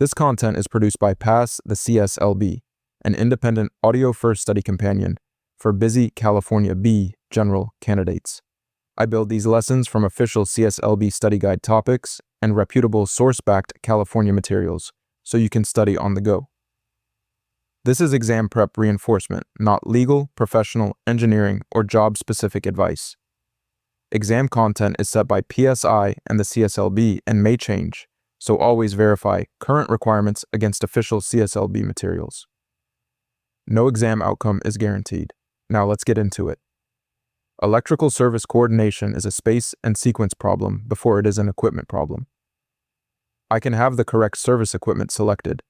This content is produced by Pass the CSLB, an independent audio-first study companion for busy California B general candidates. I build these lessons from official CSLB study guide topics and reputable source-backed California materials, so you can study on the go. This is exam prep reinforcement, not legal, professional, engineering, or job-specific advice. Exam content is set by PSI and the CSLB and may change, so always verify current requirements against official CSLB materials. No exam outcome is guaranteed. Now let's get into it. Electrical service coordination is a space and sequence problem before it is an equipment problem. I can have the correct service equipment selected,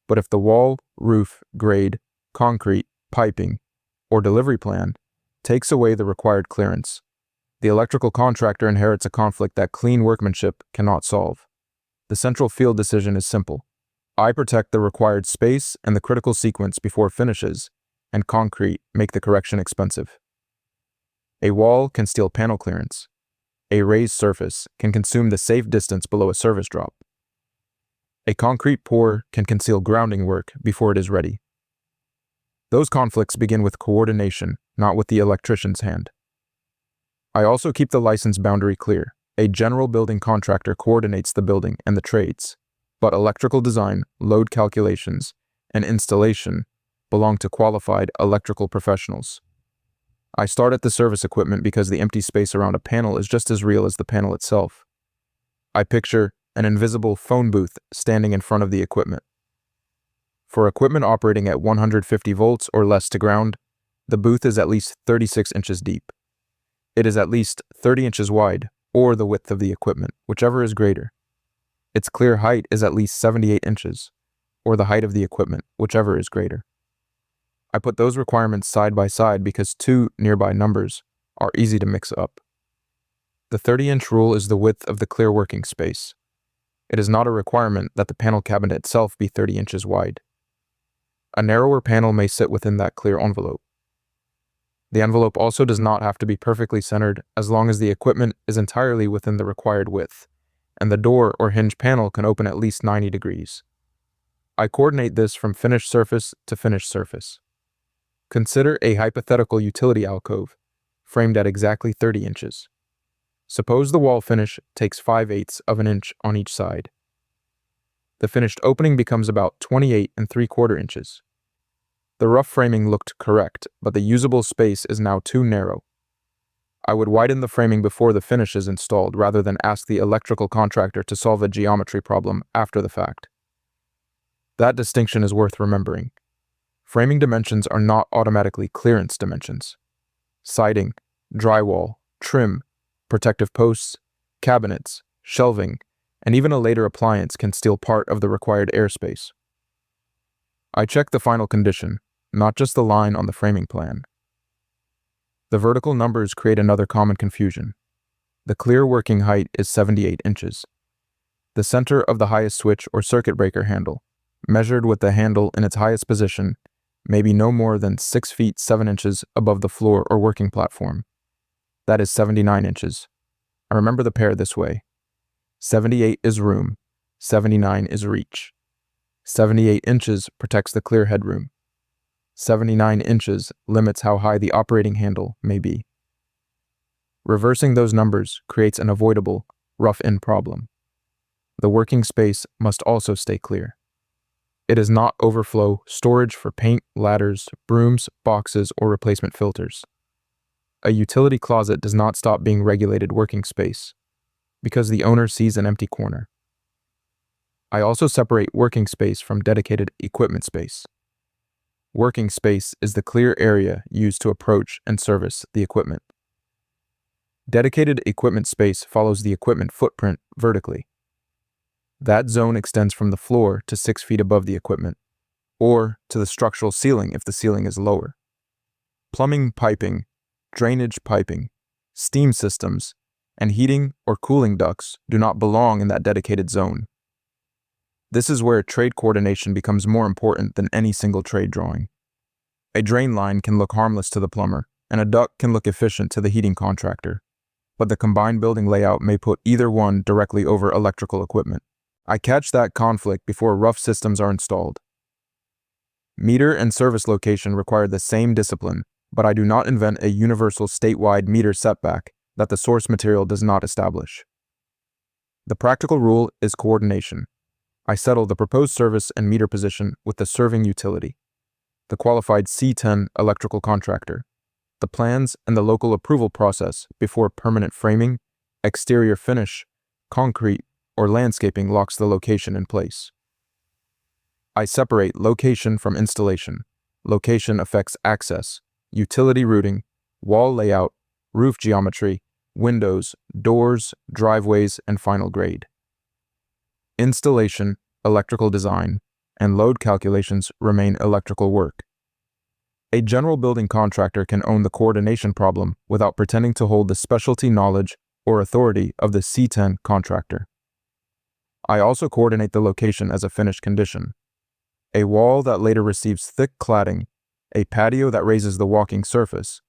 but if the wall, roof, grade, concrete, piping, or delivery plan takes away the required clearance, the electrical contractor inherits a conflict that clean workmanship cannot solve. The central field decision is simple. I protect the required space and the critical sequence before finishes, and concrete make the correction expensive. A wall can steal panel clearance. A raised surface can consume the safe distance below a service drop. A concrete pour can conceal grounding work before it is ready. Those conflicts begin with coordination, not with the electrician's hand. I also keep the license boundary clear. A general building contractor coordinates the building and the trades, but electrical design, load calculations, and installation belong to qualified electrical professionals. I start at the service equipment because the empty space around a panel is just as real as the panel itself. I picture an invisible phone booth standing in front of the equipment. For equipment operating at 150 volts or less to ground, the booth is at least 36 inches deep. It is at least 30 inches wide, or the width of the equipment, whichever is greater. Its clear height is at least 78 inches, or the height of the equipment, whichever is greater. I put those requirements side by side because two nearby numbers are easy to mix up. The 30-inch rule is the width of the clear working space. It is not a requirement that the panel cabinet itself be 30 inches wide. A narrower panel may sit within that clear envelope. The envelope also does not have to be perfectly centered as long as the equipment is entirely within the required width, and the door or hinge panel can open at least 90 degrees. I coordinate this from finished surface to finished surface. Consider a hypothetical utility alcove, framed at exactly 30 inches. Suppose the wall finish takes 5/8 of an inch on each side. The finished opening becomes about 28 3/4 inches. The rough framing looked correct, but the usable space is now too narrow. I would widen the framing before the finish is installed rather than ask the electrical contractor to solve a geometry problem after the fact. That distinction is worth remembering. Framing dimensions are not automatically clearance dimensions. Siding, drywall, trim, protective posts, cabinets, shelving, and even a later appliance can steal part of the required airspace. I check the final condition, not just the line on the framing plan. The vertical numbers create another common confusion. The clear working height is 78 inches. The center of the highest switch or circuit breaker handle, measured with the handle in its highest position, may be no more than 6 feet 7 inches above the floor or working platform. That is 79 inches. I remember the pair this way. 78 is room, 79 is reach. 78 inches protects the clear headroom. 79 inches limits how high the operating handle may be. Reversing those numbers creates an avoidable, rough-in problem. The working space must also stay clear. It is not overflow storage for paint, ladders, brooms, boxes, or replacement filters. A utility closet does not stop being regulated working space because the owner sees an empty corner. I also separate working space from dedicated equipment space. Working space is the clear area used to approach and service the equipment. Dedicated equipment space follows the equipment footprint vertically. That zone extends from the floor to 6 feet above the equipment, or to the structural ceiling if the ceiling is lower. Plumbing piping, drainage piping, steam systems, and heating or cooling ducts do not belong in that dedicated zone. This is where trade coordination becomes more important than any single trade drawing. A drain line can look harmless to the plumber, and a duct can look efficient to the heating contractor, but the combined building layout may put either one directly over electrical equipment. I catch that conflict before rough systems are installed. Meter and service location require the same discipline, but I do not invent a universal statewide meter setback that the source material does not establish. The practical rule is coordination. I settle the proposed service and meter position with the serving utility, the qualified C10 electrical contractor, the plans and the local approval process before permanent framing, exterior finish, concrete, or landscaping locks the location in place. I separate location from installation. Location affects access, utility routing, wall layout, roof geometry, windows, doors, driveways, and final grade. Installation, electrical design, and load calculations remain electrical work. A general building contractor can own the coordination problem without pretending to hold the specialty knowledge or authority of the C10 contractor. I also coordinate the location as a finished condition. A wall that later receives thick cladding, a patio that raises the walking surface,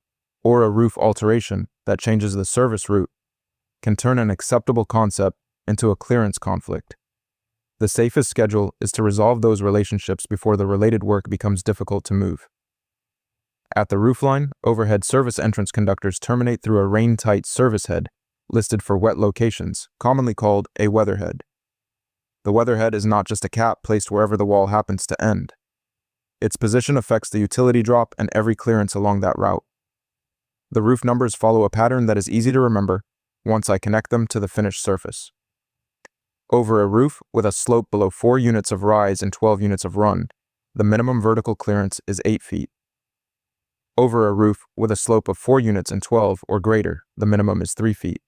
or a roof alteration that changes the service route can turn an acceptable concept into a clearance conflict. The safest schedule is to resolve those relationships before the related work becomes difficult to move. At the roofline, overhead service entrance conductors terminate through a rain-tight service head listed for wet locations, commonly called a weatherhead. The weatherhead is not just a cap placed wherever the wall happens to end. Its position affects the utility drop and every clearance along that route. The roof numbers follow a pattern that is easy to remember once I connect them to the finished surface. Over a roof with a slope below 4 units of rise and 12 units of run, the minimum vertical clearance is 8 feet. Over a roof with a slope of 4 units and 12 or greater, the minimum is 3 feet.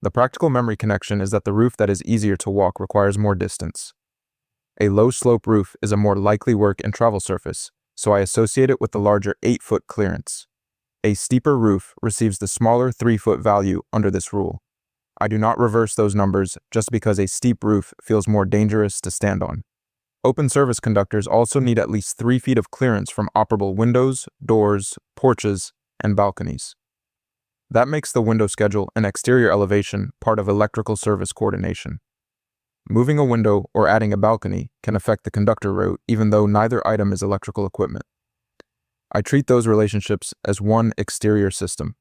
The practical memory connection is that the roof that is easier to walk requires more distance. A low-slope roof is a more likely work and travel surface, so I associate it with the larger 8-foot clearance. A steeper roof receives the smaller 3-foot value under this rule. I do not reverse those numbers just because a steep roof feels more dangerous to stand on. Open service conductors also need at least 3 feet of clearance from operable windows, doors, porches, and balconies. That makes the window schedule and exterior elevation part of electrical service coordination. Moving a window or adding a balcony can affect the conductor route even though neither item is electrical equipment. I treat those relationships as one exterior system.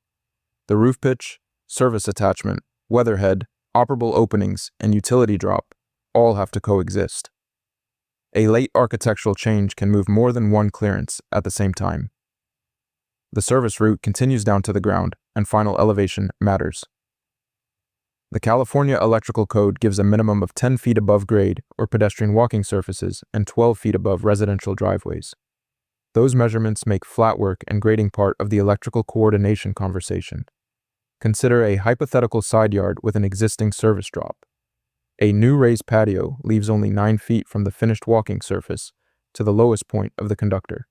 The roof pitch, service attachment, weatherhead, operable openings, and utility drop all have to coexist. A late architectural change can move more than one clearance at the same time. The service route continues down to the ground, and final elevation matters. The California Electrical Code gives a minimum of 10 feet above grade or pedestrian walking surfaces and 12 feet above residential driveways. Those measurements make flat work and grading part of the electrical coordination conversation. Consider a hypothetical side yard with an existing service drop. A new raised patio leaves only 9 feet from the finished walking surface to the lowest point of the conductor.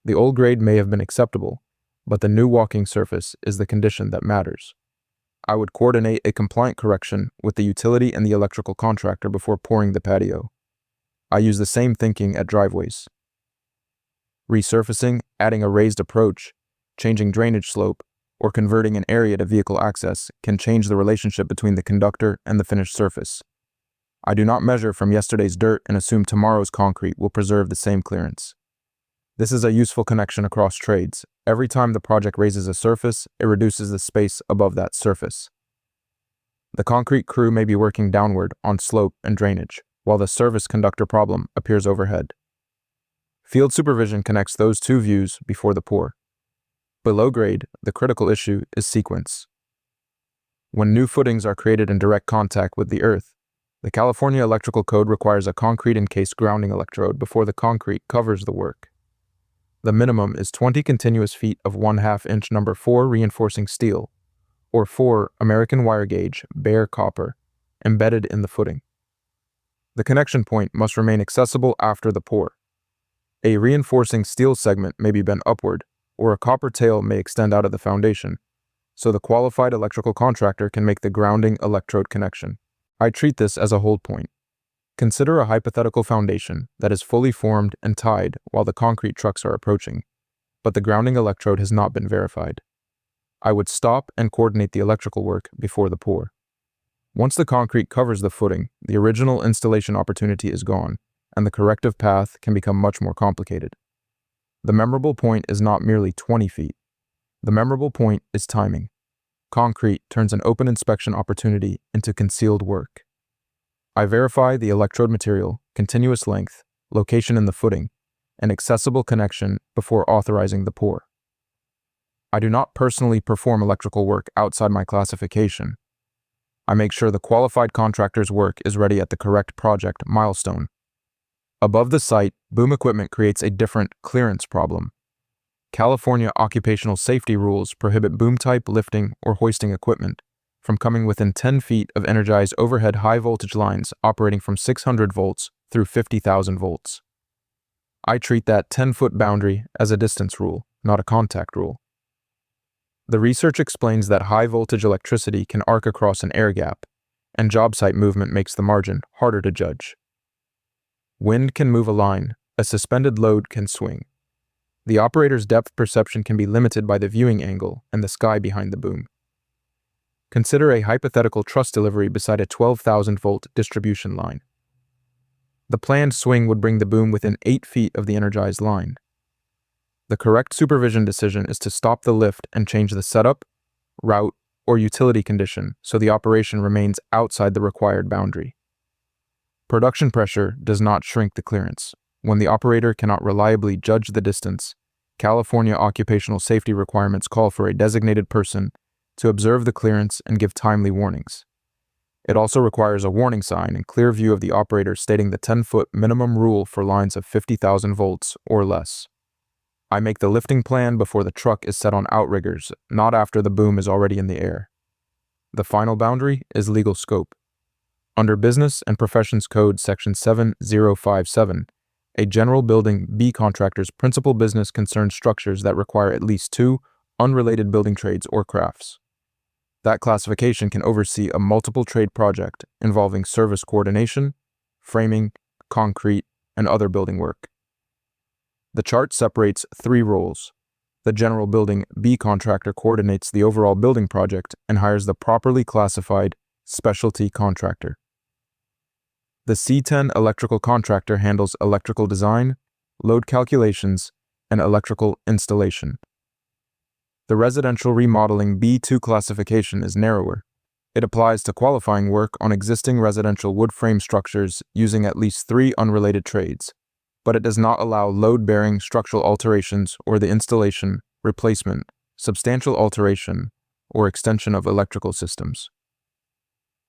The old grade may have been acceptable, but the new walking surface is the condition that matters. I would coordinate a compliant correction with the utility and the electrical contractor before pouring the patio. I use the same thinking at driveways. Resurfacing, adding a raised approach, changing drainage slope, or converting an area to vehicle access can change the relationship between the conductor and the finished surface. I do not measure from yesterday's dirt and assume tomorrow's concrete will preserve the same clearance. This is a useful connection across trades. Every time the project raises a surface, it reduces the space above that surface. The concrete crew may be working downward on slope and drainage, while the service conductor problem appears overhead. Field supervision connects those two views before the pour. Below grade, the critical issue is sequence. When new footings are created in direct contact with the earth, the California Electrical Code requires a concrete encased grounding electrode before the concrete covers the work. The minimum is 20 continuous feet of 1/2 inch number 4 reinforcing steel, or 4 American wire gauge bare copper, embedded in the footing. The connection point must remain accessible after the pour. A reinforcing steel segment may be bent upward, or a copper tail may extend out of the foundation, so the qualified electrical contractor can make the grounding electrode connection. I treat this as a hold point. Consider a hypothetical foundation that is fully formed and tied while the concrete trucks are approaching, but the grounding electrode has not been verified. I would stop and coordinate the electrical work before the pour. Once the concrete covers the footing, the original installation opportunity is gone, and the corrective path can become much more complicated. The memorable point is not merely 20 feet. The memorable point is timing. Concrete turns an open inspection opportunity into concealed work. I verify the electrode material, continuous length, location in the footing, and accessible connection before authorizing the pour. I do not personally perform electrical work outside my classification. I make sure the qualified contractor's work is ready at the correct project milestone. Above the site, boom equipment creates a different clearance problem. California occupational safety rules prohibit boom-type lifting or hoisting equipment from coming within 10 feet of energized overhead high-voltage lines operating from 600 volts through 50,000 volts. I treat that 10-foot boundary as a distance rule, not a contact rule. The research explains that high-voltage electricity can arc across an air gap, and job site movement makes the margin harder to judge. Wind can move a line, a suspended load can swing. The operator's depth perception can be limited by the viewing angle and the sky behind the boom. Consider a hypothetical truss delivery beside a 12,000-volt distribution line. The planned swing would bring the boom within 8 feet of the energized line. The correct supervision decision is to stop the lift and change the setup, route, or utility condition so the operation remains outside the required boundary. Production pressure does not shrink the clearance. When the operator cannot reliably judge the distance, California occupational safety requirements call for a designated person to observe the clearance and give timely warnings. It also requires a warning sign and clear view of the operator stating the 10-foot minimum rule for lines of 50,000 volts or less. I make the lifting plan before the truck is set on outriggers, not after the boom is already in the air. The final boundary is legal scope. Under Business and Professions Code Section 7057, a general building B contractor's principal business concerns structures that require at least 2 unrelated building trades or crafts. That classification can oversee a multiple trade project involving service coordination, framing, concrete, and other building work. The chart separates 3 roles. The general building B contractor coordinates the overall building project and hires the properly classified specialty contractor. The C10 electrical contractor handles electrical design, load calculations, and electrical installation. The residential remodeling B2 classification is narrower. It applies to qualifying work on existing residential wood frame structures using at least 3 unrelated trades, but it does not allow load-bearing structural alterations or the installation, replacement, substantial alteration, or extension of electrical systems.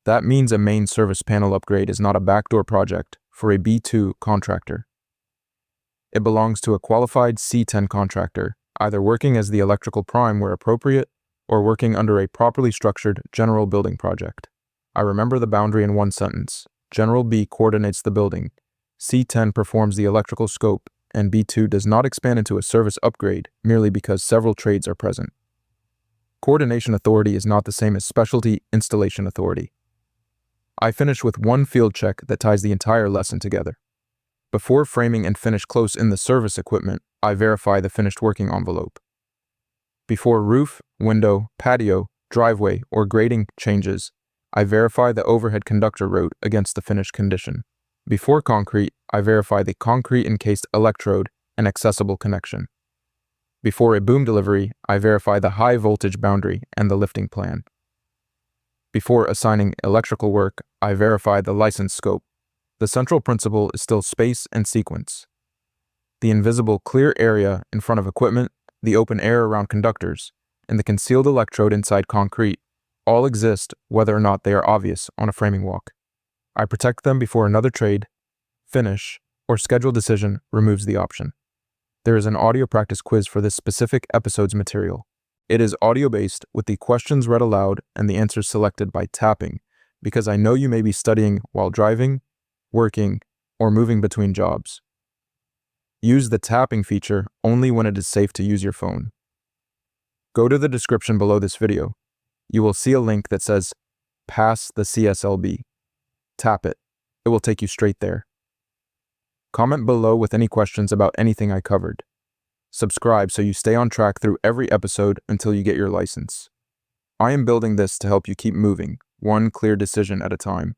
That means a main service panel upgrade is not a backdoor project for a B2 contractor. It belongs to a qualified C10 contractor, either working as the electrical prime where appropriate or working under a properly structured general building project. I remember the boundary in one sentence. General B coordinates the building, C10 performs the electrical scope, and B2 does not expand into a service upgrade merely because several trades are present. Coordination authority is not the same as specialty installation authority. I finish with one field check that ties the entire lesson together. Before framing and finish close in the service equipment, I verify the finished working envelope. Before roof, window, patio, driveway, or grading changes, I verify the overhead conductor route against the finished condition. Before concrete, I verify the concrete encased electrode and accessible connection. Before a boom delivery, I verify the high voltage boundary and the lifting plan. Before assigning electrical work, I verify the license scope. The central principle is still space and sequence. The invisible clear area in front of equipment, the open air around conductors, and the concealed electrode inside concrete all exist whether or not they are obvious on a framing walk. I protect them before another trade, finish, or schedule decision removes the option. There is an audio practice quiz for this specific episode's material. It is audio-based with the questions read aloud and the answers selected by tapping, because I know you may be studying while driving, working, or moving between jobs. Use the tapping feature only when it is safe to use your phone. Go to the description below this video. You will see a link that says, Pass the CSLB. Tap it. It will take you straight there. Comment below with any questions about anything I covered. Subscribe so you stay on track through every episode until you get your license. I am building this to help you keep moving, one clear decision at a time.